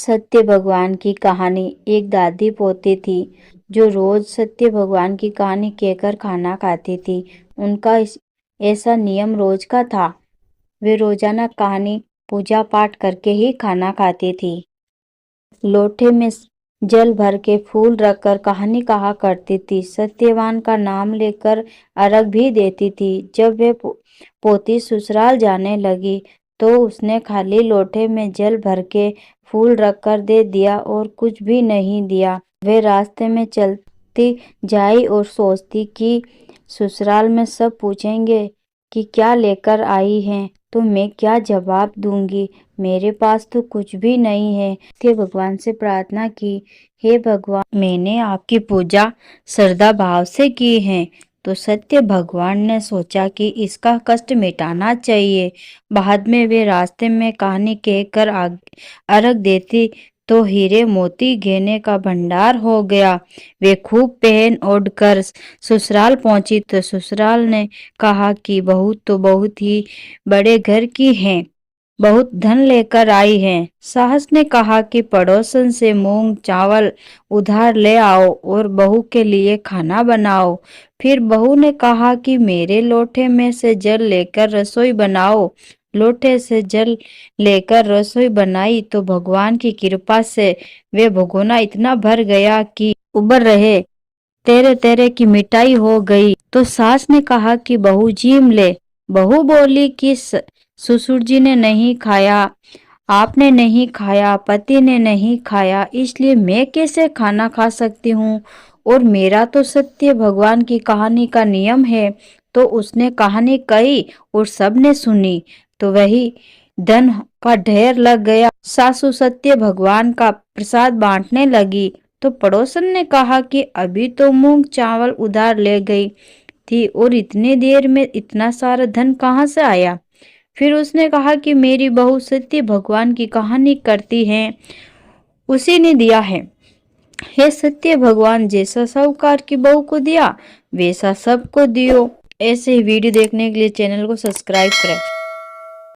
सत्य भगवान की कहानी। एक दादी पोती थी जो रोज सत्य भगवान की कहानी कहकर खाना खाती थी। उनका ऐसा नियम रोज का था। वे रोजाना कहानी पूजा पाठ करके ही खाना खाती थी। लोटे में जल भर के फूल रखकर कहानी कहा करती थी। सत्यवान का नाम लेकर अर्घ भी देती थी। जब वे पोती ससुराल जाने लगी तो उसने खाली लोटे में जल भर के फूल रखकर दे दिया और कुछ भी नहीं दिया। वे रास्ते में चलती जाई और सोचती कि ससुराल में सब पूछेंगे कि क्या लेकर आई हैं, तो मैं क्या जवाब दूंगी। मेरे पास तो कुछ भी नहीं है। थे भगवान से प्रार्थना की, हे भगवान, मैंने आपकी पूजा श्रद्धा भाव से की है। तो सत्य भगवान ने सोचा कि इसका कष्ट मिटाना चाहिए। बाद में वे रास्ते में कहानी कहकर अर्घ देती तो हीरे मोती गहने का भंडार हो गया। वे खूब पहन ओढ़ कर ससुराल पहुंची तो ससुराल ने कहा कि बहू तो बहुत ही बड़े घर की हैं, बहुत धन लेकर आई हैं। साहस ने कहा कि पड़ोसन से मूंग चावल उधार ले आओ और बहू के लिए खाना बनाओ। फिर बहू ने कहा कि मेरे लोटे में से जल लेकर रसोई बनाओ। लोटे से जल लेकर रसोई बनाई तो भगवान की कृपा से वे भगोना इतना भर गया कि उबर रहे तेरे तेरे की मिठाई हो गई। तो सास ने कहा कि बहू जीम ले। बहू बोली कि ससुर जी ने नहीं खाया, आपने नहीं खाया, पति ने नहीं खाया, इसलिए मैं कैसे खाना खा सकती हूँ। और मेरा तो सत्य भगवान की कहानी का नियम है। तो उसने कहानी कही और सबने सुनी तो वही धन का ढेर लग गया। सासू सत्य भगवान का प्रसाद बांटने लगी तो पड़ोसन ने कहा कि अभी तो मूंग चावल उधार ले गई थी और इतनी देर में इतना सारा धन कहाँ से आया। फिर उसने कहा कि मेरी बहू सत्य भगवान की कहानी करती है, उसी ने दिया है। हे सत्य भगवान, जैसा साहूकार की बहू को दिया वैसा सबको दियो। ऐसे ही वीडियो देखने के लिए चैनल को सब्सक्राइब करें।